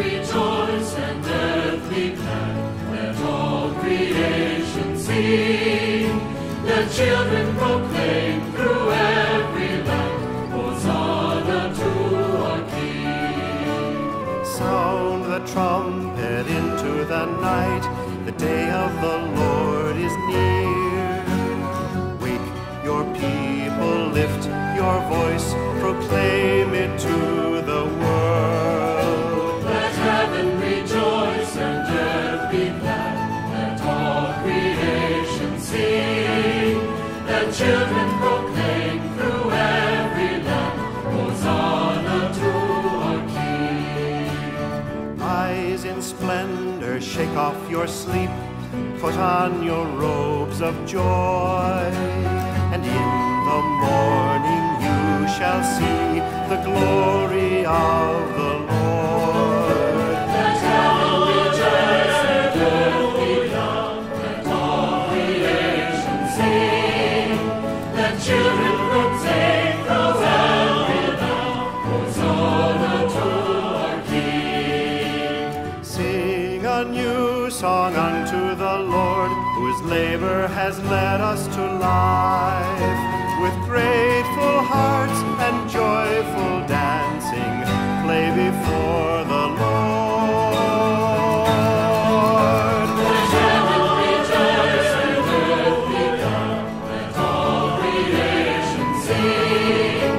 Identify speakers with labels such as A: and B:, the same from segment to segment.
A: rejoice and earth be glad. Let all creation sing. Let children proclaim through every land, Hosanna to our King.
B: Sound the trumpet into the night, the day of the Lord is near. Wake your people, lift your voice, proclaim it to the world.
A: Let heaven rejoice and earth be glad. Let all creation sing. Let children proclaim through every land, Hosanna to our King.
B: Rise in splendor, shake off your sleep, put on your robes of joy, and in the morning you shall see the glory of the Lord.
A: Let heaven rejoice and earth be glad. Let all creation sing. Let children proclaim through every land, Hosanna to our King.
B: Sing a new song unto the Lord, whose labor has led us to life. With grateful hearts and joyful dancing, play before the Lord.
A: Let heaven rejoice and earth be glad. Let all creation sing.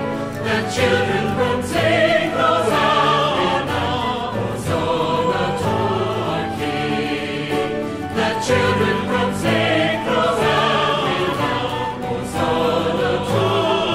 A: Let children proclaim through every land, Hosanna to our King. Let children proclaim through every land, Hosanna to our King.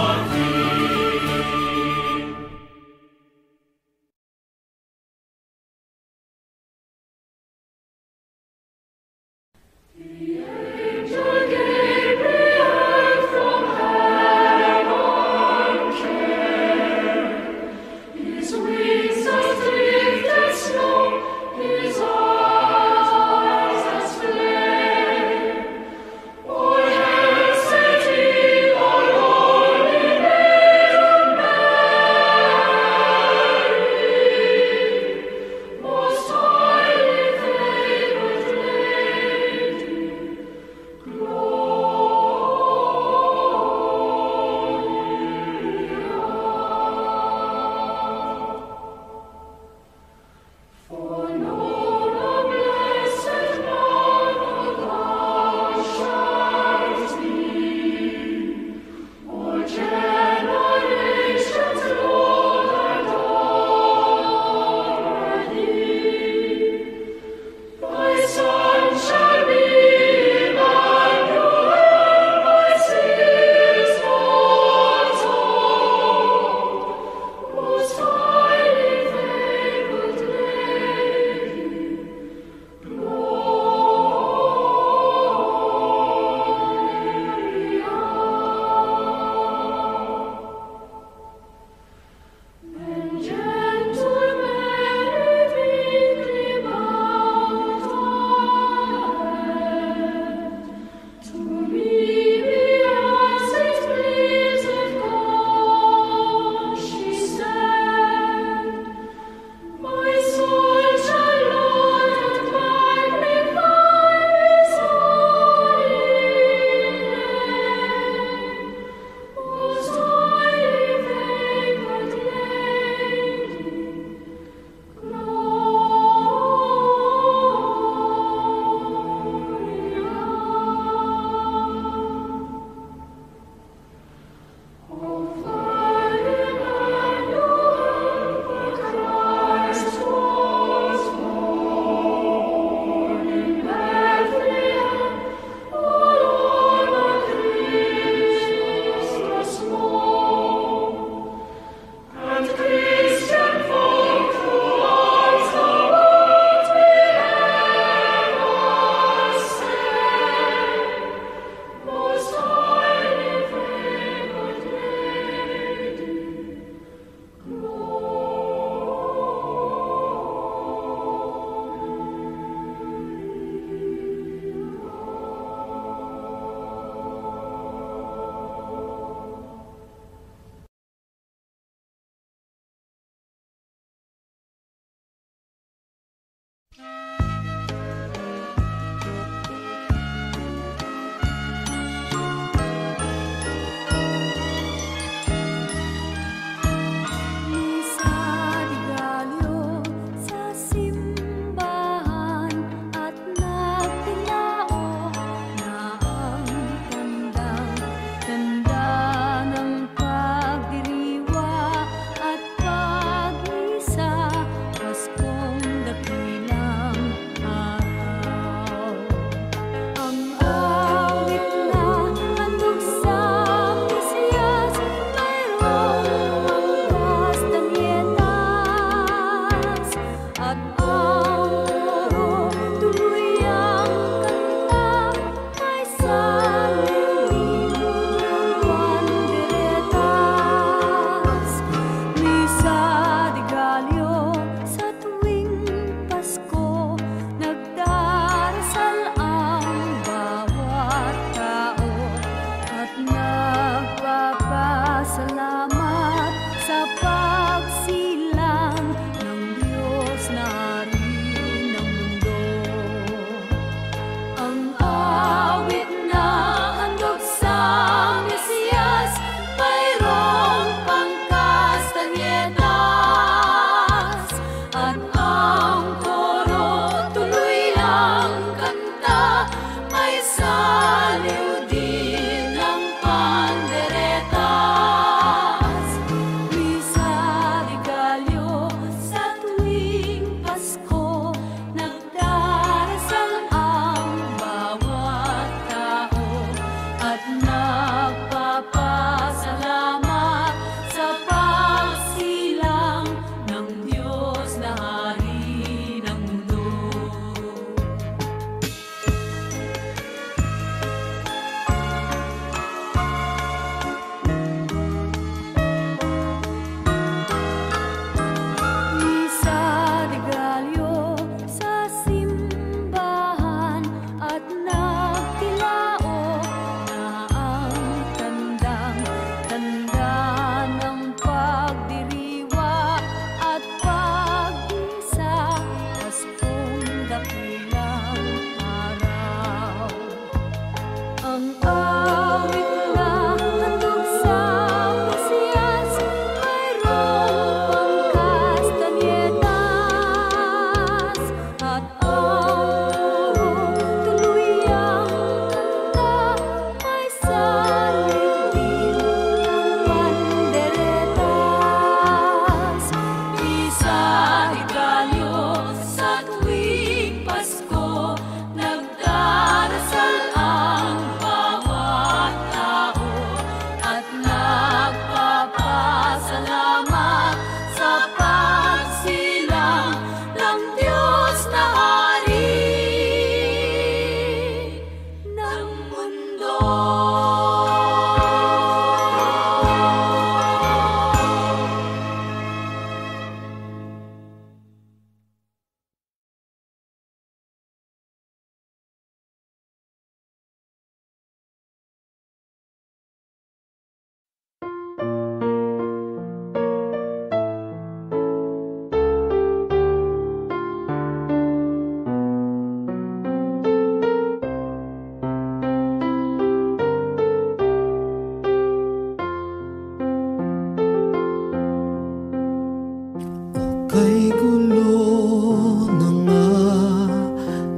C: Kay gulo na nga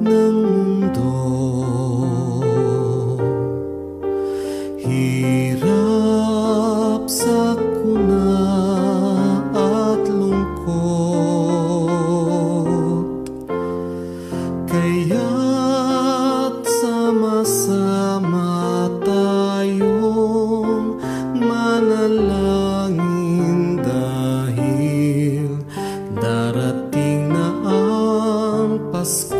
C: ng mundo, hirap sa kuna at lungkot, kaya't sama-sama tayong manalangin dahil darating na ang Pasko.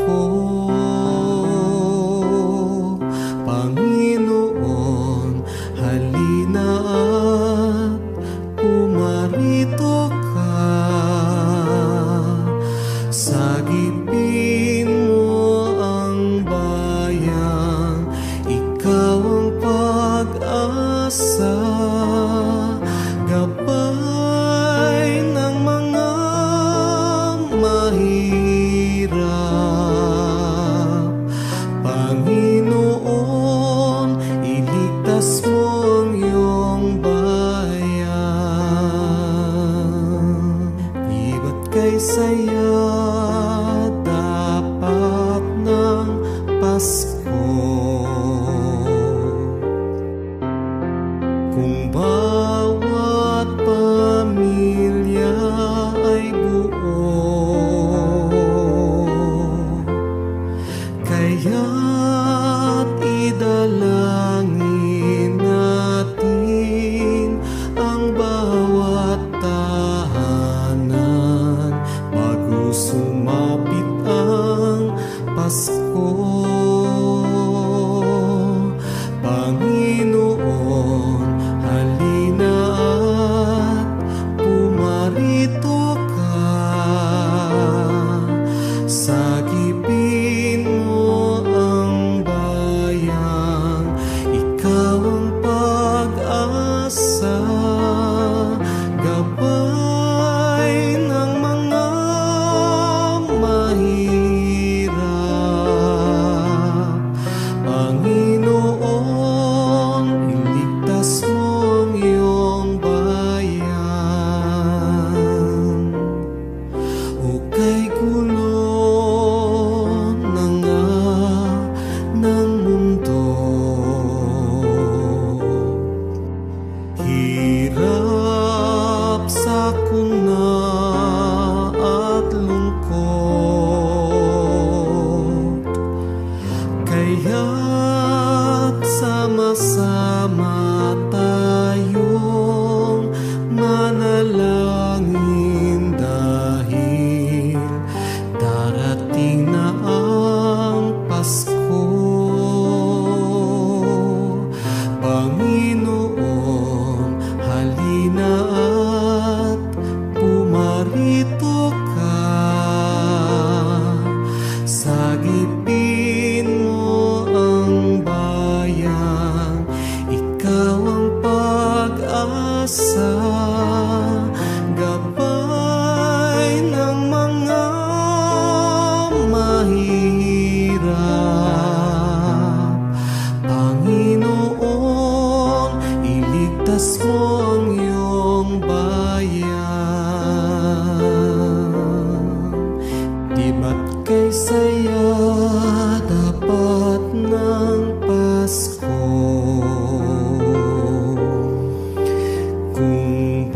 C: Panginoon, halina at pumarito ka. Sagipin mo ang bayan, ikaw ang pag-asa. Gabay ng mga mahirap, Panginoon, iligtas mo ang iyong bayan. Di ba't kay saya dapat ng Pasko, kung bawat pamilya ay buo, kaya't idalangin natin ang bawat tahanan bago sumapit ang Pasko. Panginoon, halina at pumarito ka. Sagipin mo ang bayan, ikaw ang pag-asa. Gabay ng mga mahirap, Panginoon, iligtas mo ang iyong bayan. O kay gulo na nga ng mundo, hirap sa kuna at lungkot, kaya't sama-sama tayong manalangin dahil darating na ang Pasko. Panginoon, halina at pumarito ka. Sagipin mo ang bayan, ikaw ang pag-asa. Gabay ng mga mahirap, Panginoon, iligtas mo ang iyong bayan. Di ba't kay saya dapat ng Pasko, kung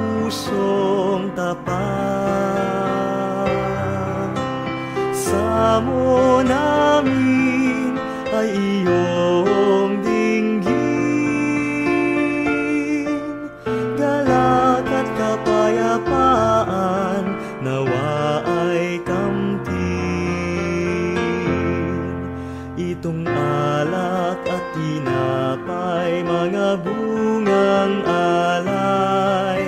C: pusong tapat. Samo namin ay iyong dinggin, galak at kapayapaan nawa ay kamtin. Itong alak at tinapay, mga bungang alay,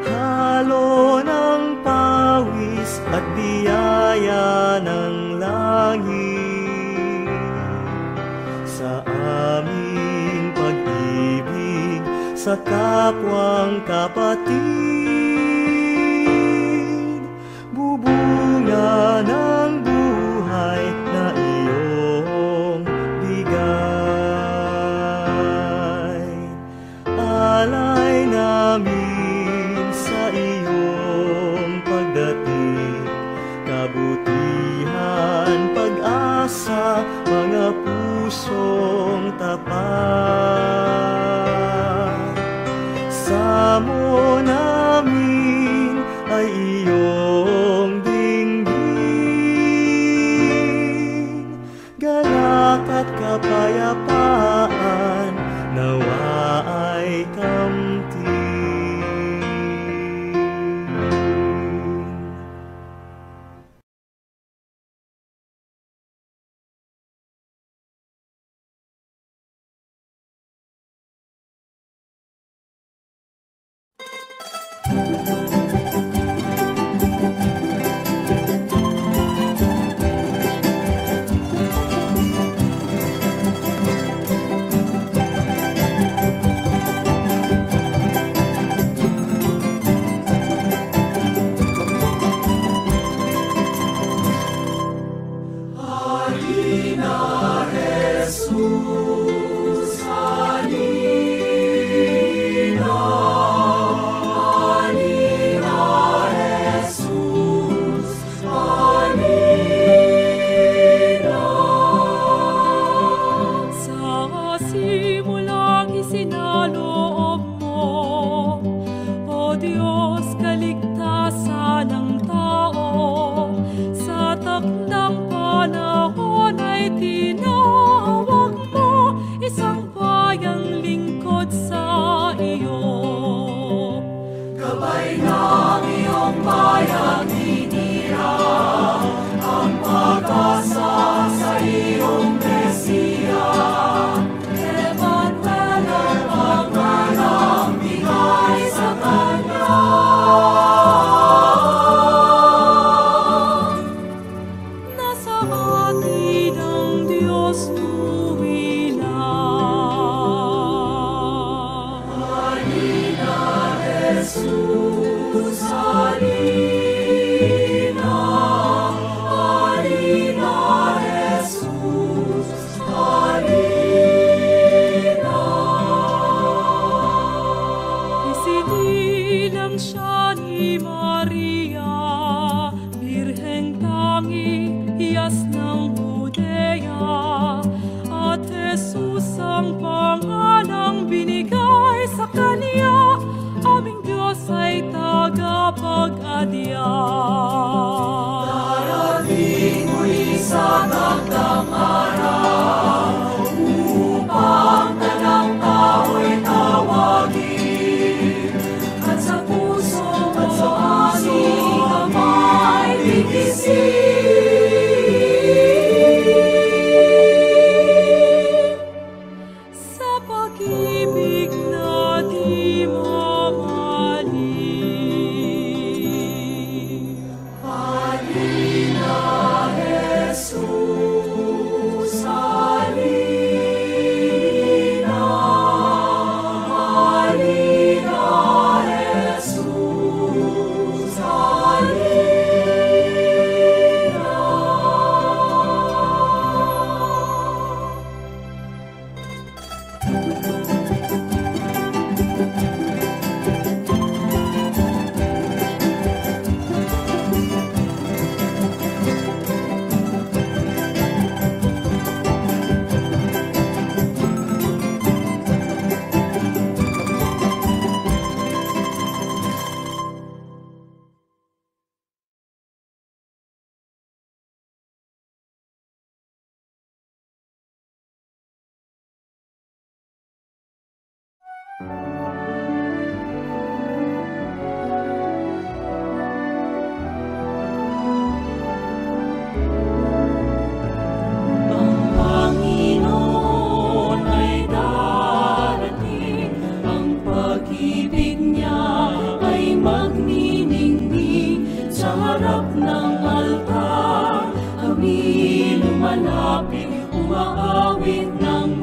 C: halo ng pawis at biyaya ng langit. Sa aming pag-ibig sa kapwang kapatid, bubunga ng buhay na iyong bigay. Alay namin sa iyong pagdating, kabutihan, pag-asa, mga pusong tapat. Samo namin ay iyong dinggin, galak at kapayapaan nawa ay kamtin.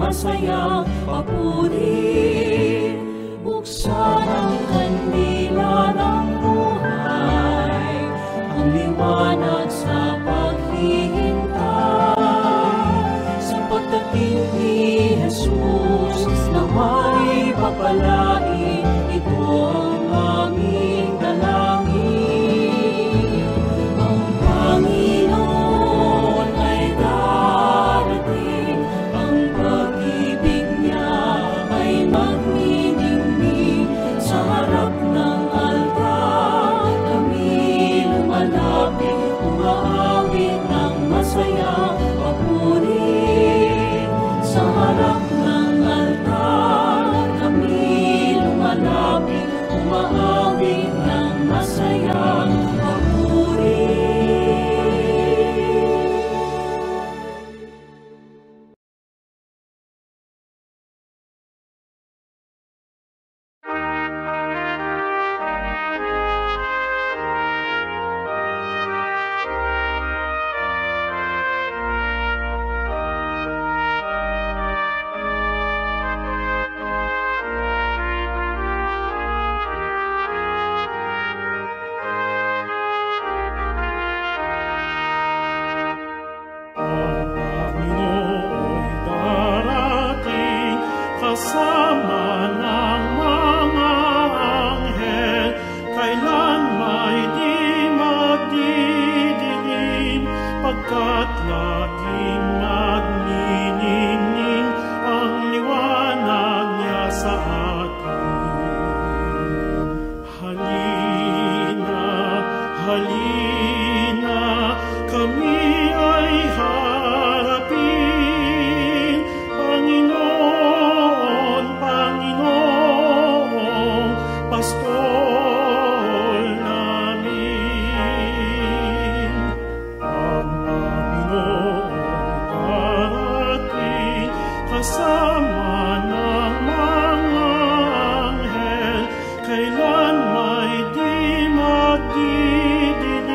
D: Masayang papuri, buksan ang kandila ng buhay, ang liwanag sa paghihintay. Sa pagdating ni Jesus, nawa'y papalain, ito ang aming dalangin. Ang Panginoon ay darating, ang pag-ibig niya ay magniningning sa harap ng altar. Kami lumalapit, umaawit ng masayang papuri. Sa harap ng altar, kami lumalapit, umaawit ng masayang papuri.
E: Kasama ng mga anghel, kailan may di magdidilim, pagkat laging magniningning ang liwanag niya sa atin. Halina, halina, kami ay harapin, Panginoon, Panginoon, Pastor namin. Ang Panginoon darating, kasama ng mga anghel, kailan may di magdidilim,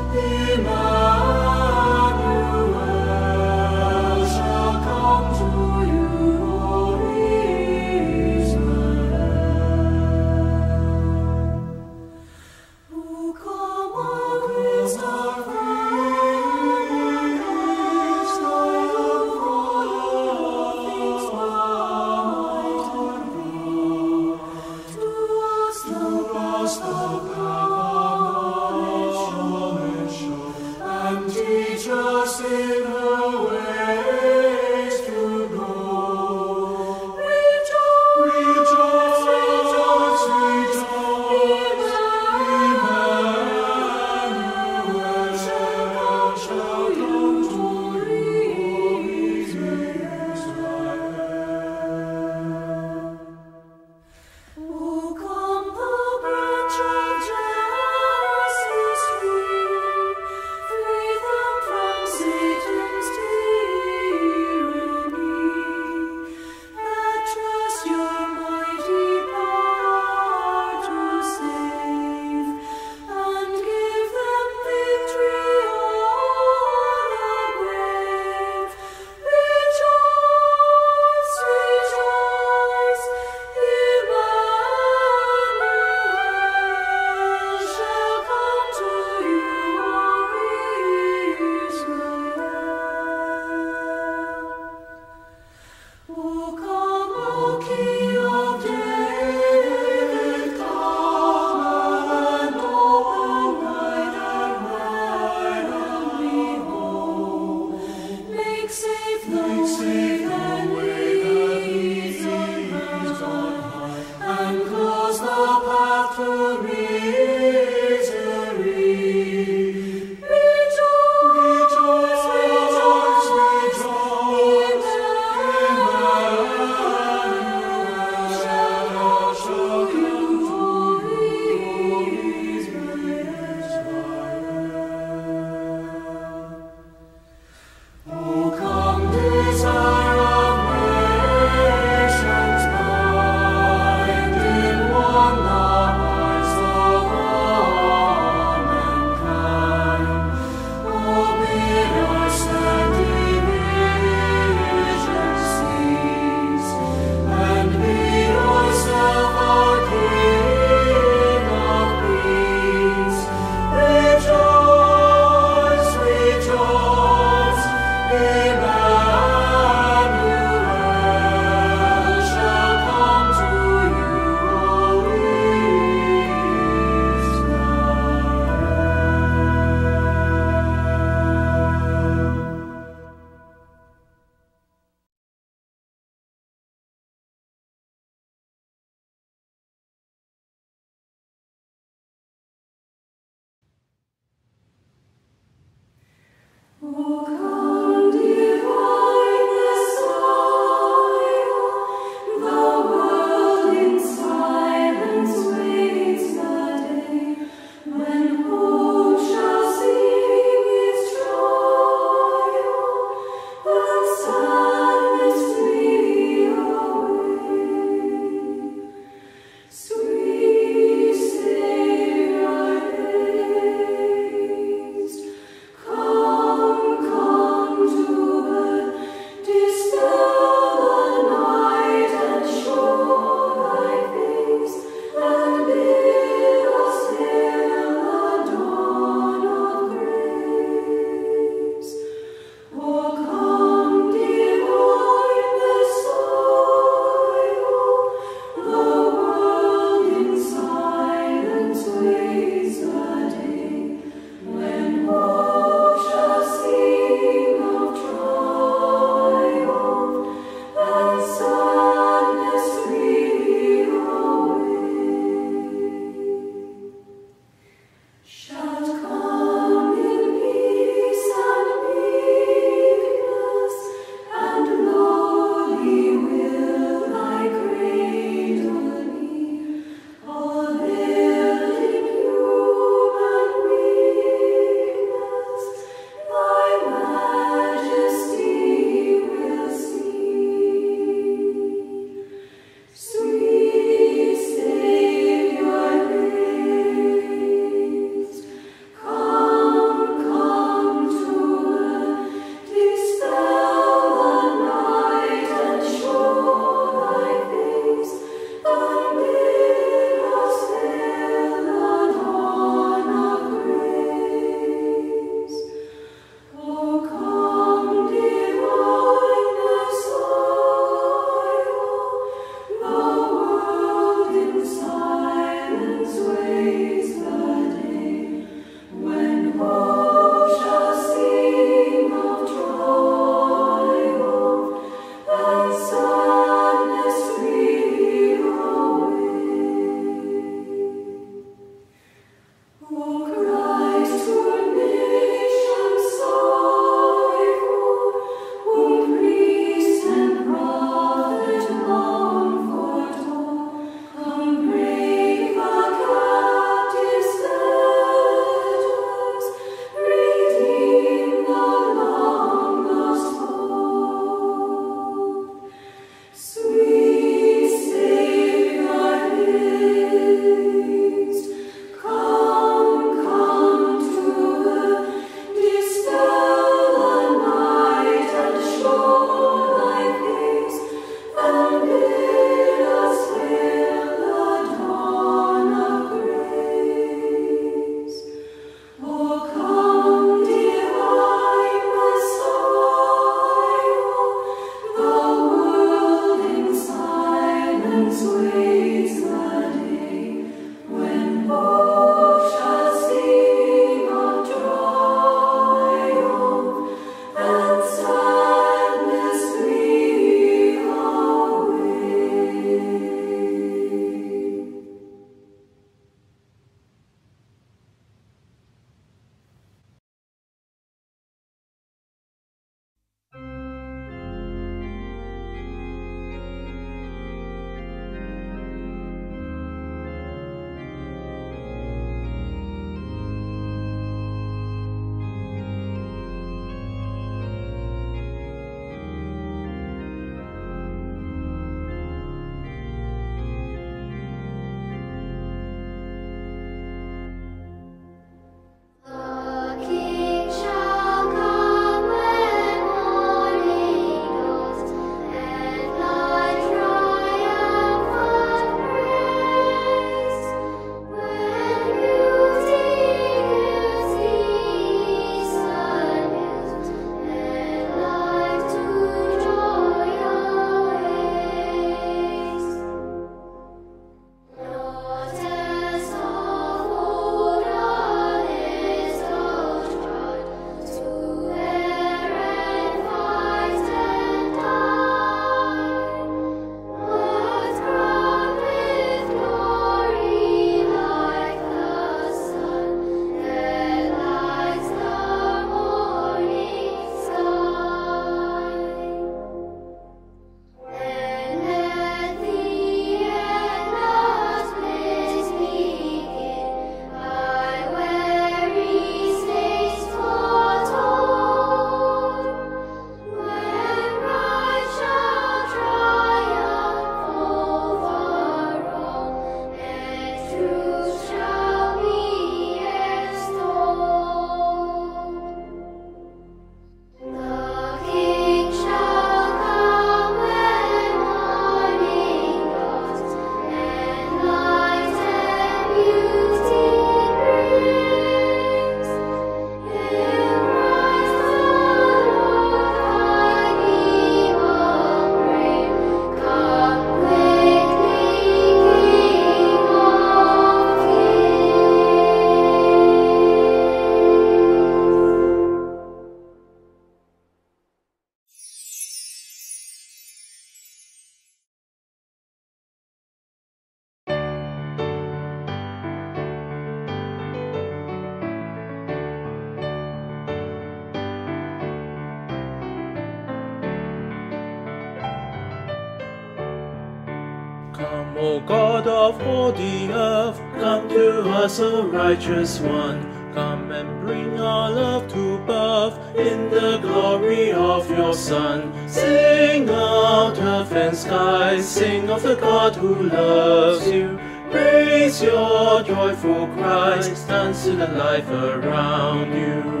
E: Come, O God of all the earth, come to us, O righteous one. Come and bring our love to birth in the glory of your Son. Sing out, earth and sky, sing of the God who loves you. Raise your joyful cries, dance to the life around you.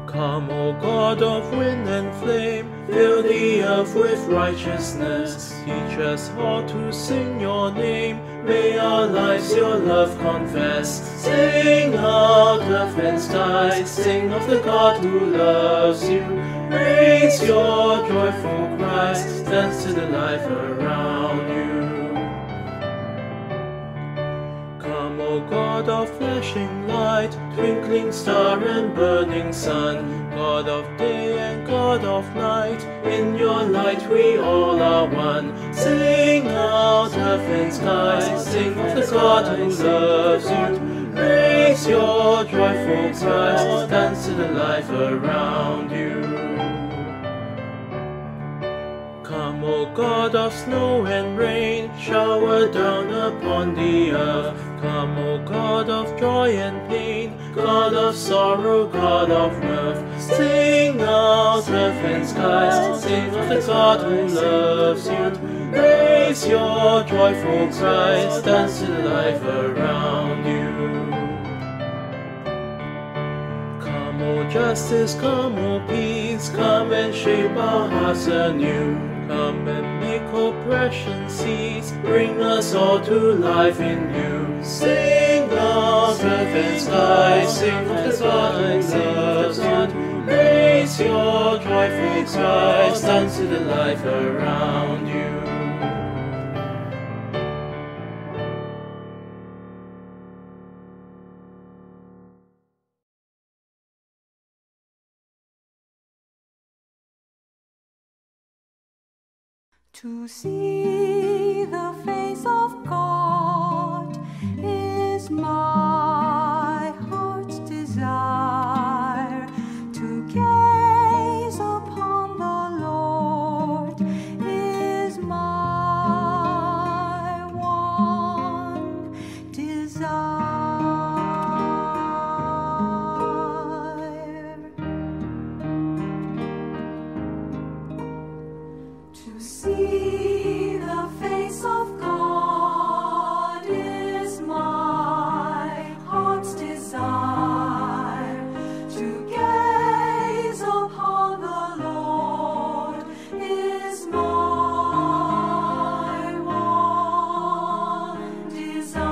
E: Come, O God of wind and flame, fill the earth with righteousness. Teach us how to sing your name, may our lives your love confess. Sing out, earth and sky, sing of the God who loves you. Raise your joyful cries, dance to the life around you. Come, O God of flashing light, twinkling star and burning sun, God of day and God of night, in your light we all are one. Sing out, earth and sky, sing of the God who loves you. Raise your joyful cries, dance to the life around you. Come, O God of snow and rain, shower down upon the earth. Come, O God of joy and pain, God of sorrow, God of mirth. Sing out, earth and skies, sing of the God who loves you. Raise your joyful cries, dance to the life around you. Come, O justice, come, O peace, come and shape our hearts anew. Come and make oppression cease, bring us all to life in you. Sing out, earth and sky, sing of the God who loves you. Raise Raise your joyful cries, dance to the life around you.
D: To see the face of God is my heart's desire. To gaze upon the Lord is my one desire. To see the face of God is my heart's desire. To gaze upon the Lord is my one desire.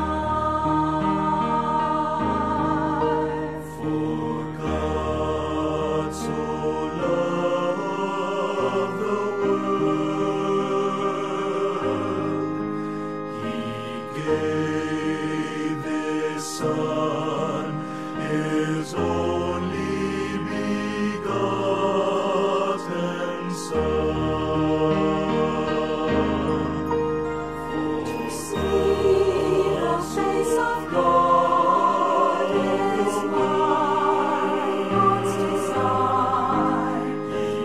B: For God so loved the world, He gave His Son, His only begotten Son.
D: To see the face of God is my heart's desire.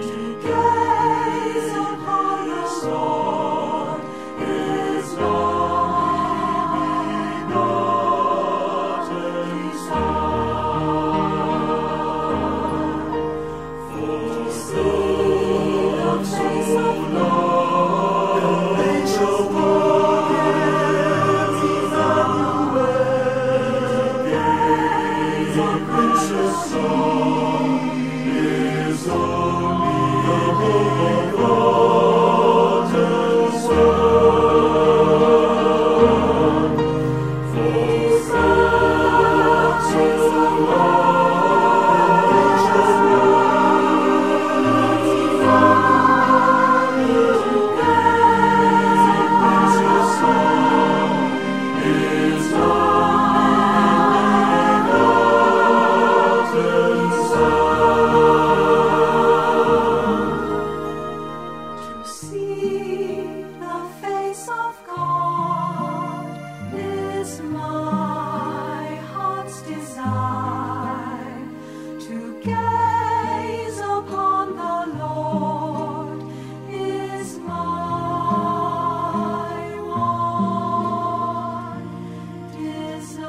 D: To gaze upon the Lord is my begotten desire. To see the face of God, they shall walk in Emmanuel. Gaze upon the Son is only the begotten Son. For such is the love they shall walk in Emmanuel. Gaze upon the Son is only begotten Son. To see the face of God is my heart's desire. To gaze upon the Lord is my one desire.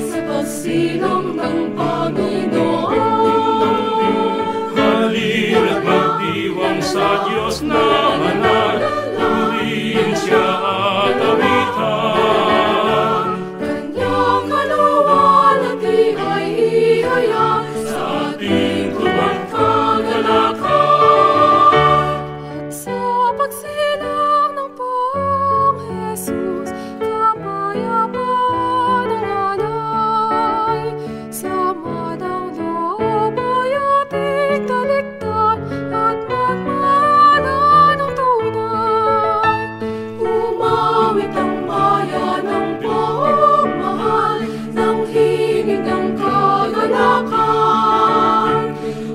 A: sa pagsilong ng Panginoon.
E: Halina't magdiwang sa Diyos na banal, purihin siya at awitan.
A: Kanyang kaluwalhati ay ihayag sa ating tuwang kagalakan. At sa pagsilang ng Poong Jesus, kapayapaan ang alay. Sama ng loob ay ating talikdan at magmana ng tunay. Umawit ang bayan ng Poong mahal, ng hingin ng kagalakan.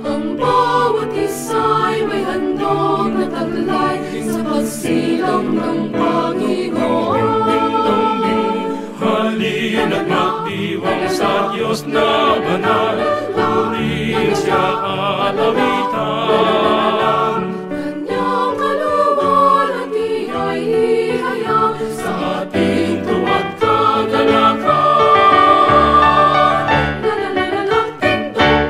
A: Ang bawat isa'y may handog na taglay sa pagsilang ng Panginoon.
E: Halina't magdiwang sa Diyos na banal, purihin siya at awitan.
A: Kanyang kaluwalhati ay ihayag sa ating tuwa't kagalakan. Lalalalang-ting-tong.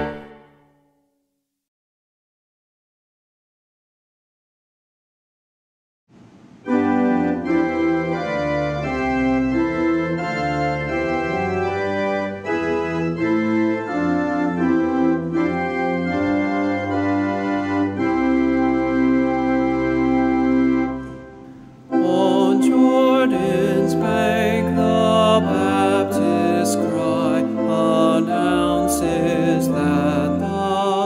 C: On Jordan's bank, the Baptist cry announces that the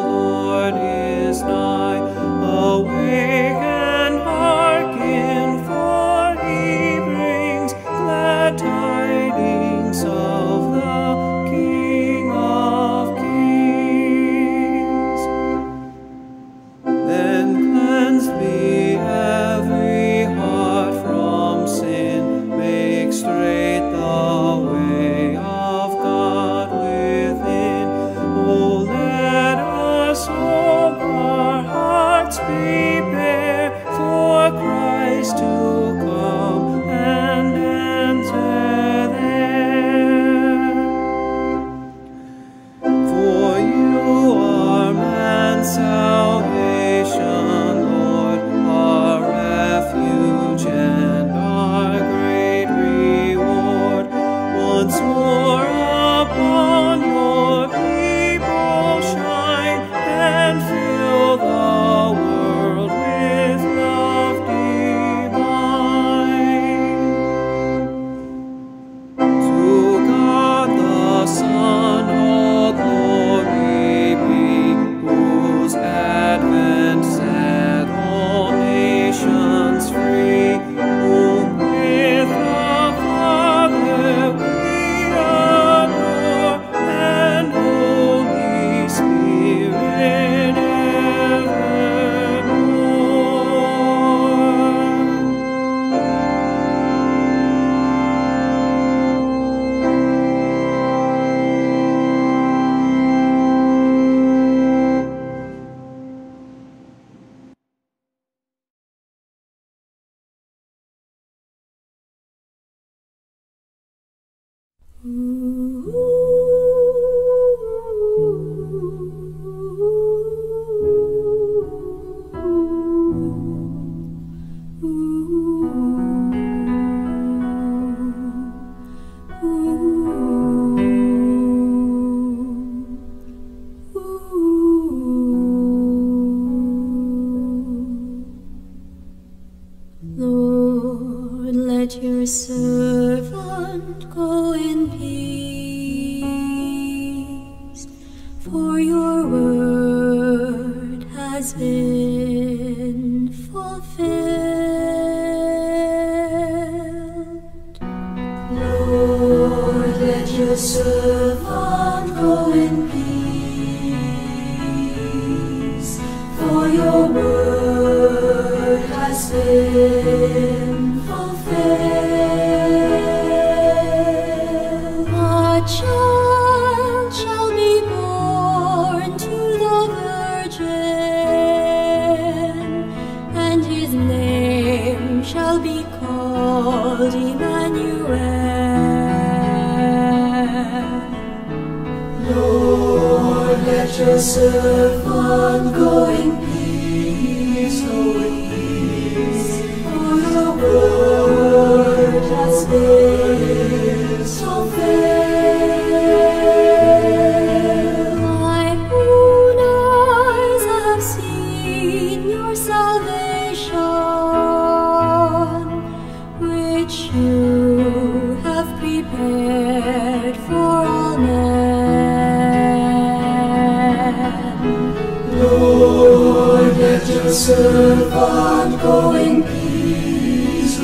C: Lord is nigh. Awake and hearken, for He brings glad tidings of the King of Kings. Then cleanse me every heart from sin, make straight the way of God within. Oh, let us all our hearts prepare for Christ to come and enter there. For you are man's salvation, Lord, our refuge and our great reward. Once more upon your people shine, and fill the world with love divine. To God the Son all glory be, whose advent set all nations free, whom with the Father we adore, and Holy Spirit evermore.
F: Lord, let your servant go in peace, for your word has been fulfilled. Lord, let your servant go in peace, for your word has been fulfilled. A child shall be born to the Virgin, and his name shall be called Emmanuel. let your servant go in peace, for your word has been so fair. My own eyes have seen your salvation, which you have prepared for all men. Lord, let your servant go in peace,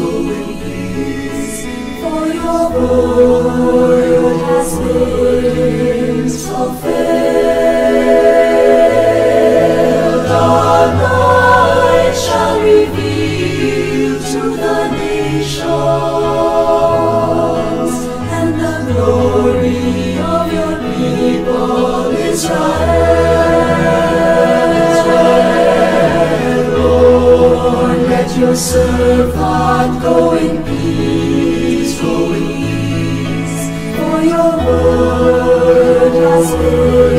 F: for your word has been so fair. The light shall reveal to the nations, and the glory of your people Israel. Lord, let your servant go in peace, for your word has been